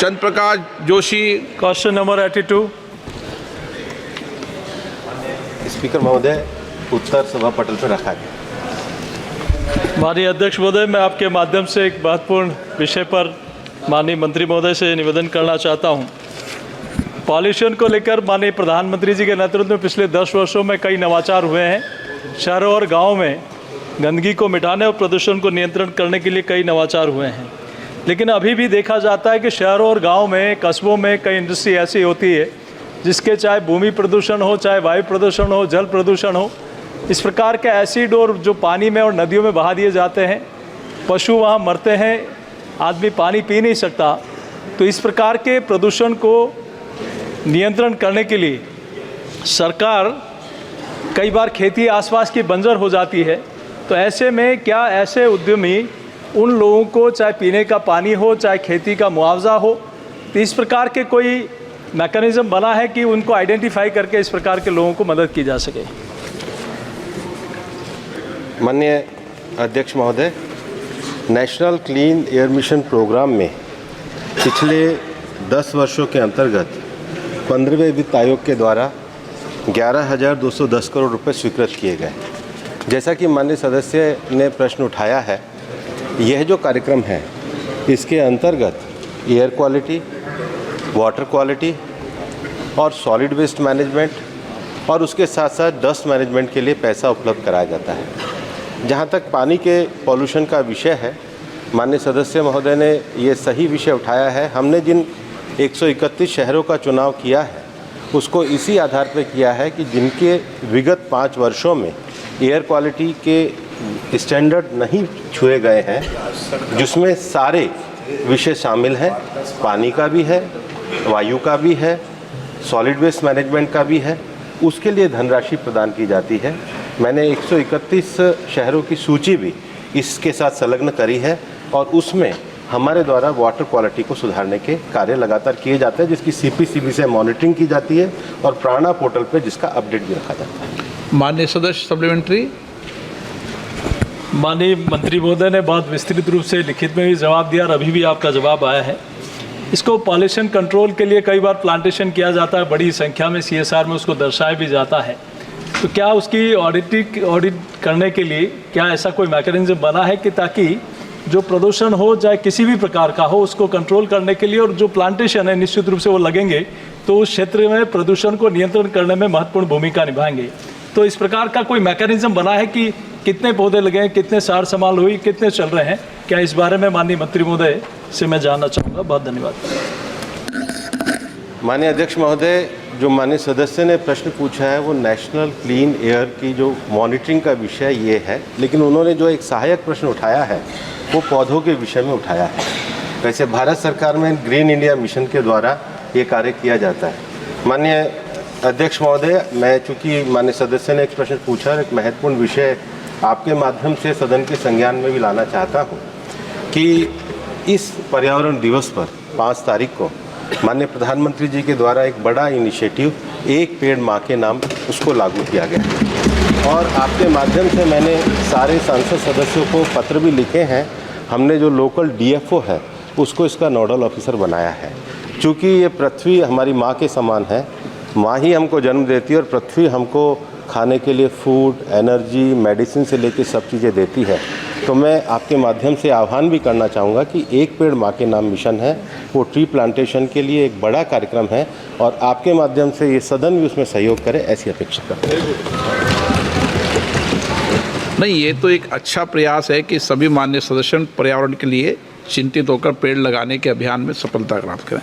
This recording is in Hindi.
चंद्र Prakash Joshi. Question number 82। Speaker महोदय, उत्तर सभा पटल पर रखा गया। माननीय अध्यक्ष महोदय, मैं आपके माध्यम से एक महत्वपूर्ण विषय पर माननीय मंत्री महोदय से निवेदन करना चाहता हूं। पॉल्यूशन को लेकर माननीय प्रधानमंत्री जी के नेतृत्व में पिछले 10 वर्षों में कई नवाचार हुए हैं। शहरों और गाँव में गंदगी को मिटाने और प्रदूषण को नियंत्रण करने के लिए कई नवाचार हुए हैं, लेकिन अभी भी देखा जाता है कि शहरों और गाँव में, कस्बों में कई इंडस्ट्री ऐसी होती है जिसके चाहे भूमि प्रदूषण हो, चाहे वायु प्रदूषण हो, जल प्रदूषण हो, इस प्रकार के एसिड और जो पानी में और नदियों में बहा दिए जाते हैं, पशु वहाँ मरते हैं, आदमी पानी पी नहीं सकता। तो इस प्रकार के प्रदूषण को नियंत्रण करने के लिए सरकार कई बार खेती आसपास की बंजर हो जाती है। तो ऐसे में क्या ऐसे उद्यमी उन लोगों को चाहे पीने का पानी हो, चाहे खेती का मुआवजा हो, तो इस प्रकार के कोई मैकेनिज्म बना है कि उनको आइडेंटिफाई करके इस प्रकार के लोगों को मदद की जा सके? माननीय अध्यक्ष महोदय, national clean air mission programme में पिछले 10 वर्षों के अंतर्गत 15वें वित्त आयोग के द्वारा 11,210 करोड़ रुपए स्वीकृत किए गए। जैसा कि माननीय सदस्य ने प्रश्न उठाया है, यह जो कार्यक्रम है इसके अंतर्गत एयर क्वालिटी, वाटर क्वालिटी और सॉलिड वेस्ट मैनेजमेंट और उसके साथ साथ डस्ट मैनेजमेंट के लिए पैसा उपलब्ध कराया जाता है। जहाँ तक पानी के पॉल्यूशन का विषय है, माननीय सदस्य महोदय ने ये सही विषय उठाया है। हमने जिन 131 शहरों का चुनाव किया है उसको इसी आधार पर किया है कि जिनके विगत 5 वर्षों में एयर क्वालिटी के स्टैंडर्ड नहीं छुए गए हैं, जिसमें सारे विषय शामिल हैं, पानी का भी है, वायु का भी है, सॉलिड वेस्ट मैनेजमेंट का भी है, उसके लिए धनराशि प्रदान की जाती है। मैंने 131 शहरों की सूची भी इसके साथ संलग्न करी है और उसमें हमारे द्वारा वाटर क्वालिटी को सुधारने के कार्य लगातार किए जाते हैं, जिसकी CPCB से मॉनिटरिंग की जाती है और प्राणा पोर्टल पर जिसका अपडेट भी रखा जाता है। माननीय सदस्य सप्लीमेंट्री। माननीय मंत्री महोदय ने बहुत विस्तृत रूप से लिखित में भी जवाब दिया और अभी भी आपका जवाब आया है। इसको पॉल्यूशन कंट्रोल के लिए कई बार प्लांटेशन किया जाता है, बड़ी संख्या में CSR में उसको दर्शाया भी जाता है। तो क्या उसकी ऑडिट करने के लिए क्या ऐसा कोई मैकेनिज्म बना है कि ताकि जो प्रदूषण हो, चाहे किसी भी प्रकार का हो, उसको कंट्रोल करने के लिए, और जो प्लांटेशन है निश्चित रूप से वो लगेंगे तो उस क्षेत्र में प्रदूषण को नियंत्रण करने में महत्वपूर्ण भूमिका निभाएंगे। तो इस प्रकार का कोई मैकेनिज्म बना है कि कितने पौधे लगे हैं, कितने सार संभाल हुई, कितने चल रहे हैं? क्या इस बारे में माननीय मंत्री महोदय से मैं जानना चाहूँगा। बहुत धन्यवाद। माननीय अध्यक्ष महोदय, जो माननीय सदस्य ने प्रश्न पूछा है वो नेशनल क्लीन एयर की जो मॉनिटरिंग का विषय ये है, लेकिन उन्होंने जो एक सहायक प्रश्न उठाया है वो पौधों के विषय में उठाया है। वैसे भारत सरकार में ग्रीन इंडिया मिशन के द्वारा ये कार्य किया जाता है। माननीय अध्यक्ष महोदय, मैं चूँकि माननीय सदस्य ने एक प्रश्न पूछा और एक महत्वपूर्ण विषय आपके माध्यम से सदन के संज्ञान में भी लाना चाहता हूँ कि इस पर्यावरण दिवस पर 5 तारीख को माननीय प्रधानमंत्री जी के द्वारा एक बड़ा इनिशिएटिव एक पेड़ माँ के नाम उसको लागू किया गया और आपके माध्यम से मैंने सारे सांसद सदस्यों को पत्र भी लिखे हैं। हमने जो लोकल DFO है उसको इसका नोडल ऑफिसर बनाया है। चूँकि ये पृथ्वी हमारी माँ के समान है, माँ ही हमको जन्म देती है और पृथ्वी हमको खाने के लिए फूड, एनर्जी, मेडिसिन से लेकर सब चीज़ें देती है। तो मैं आपके माध्यम से आह्वान भी करना चाहूँगा कि एक पेड़ माँ के नाम मिशन है, वो ट्री प्लांटेशन के लिए एक बड़ा कार्यक्रम है और आपके माध्यम से ये सदन भी उसमें सहयोग करे, ऐसी अपेक्षा करते हैं। नहीं, ये तो एक अच्छा प्रयास है कि सभी माननीय सदस्य पर्यावरण के लिए चिंतित होकर पेड़ लगाने के अभियान में सफलता प्राप्त करें।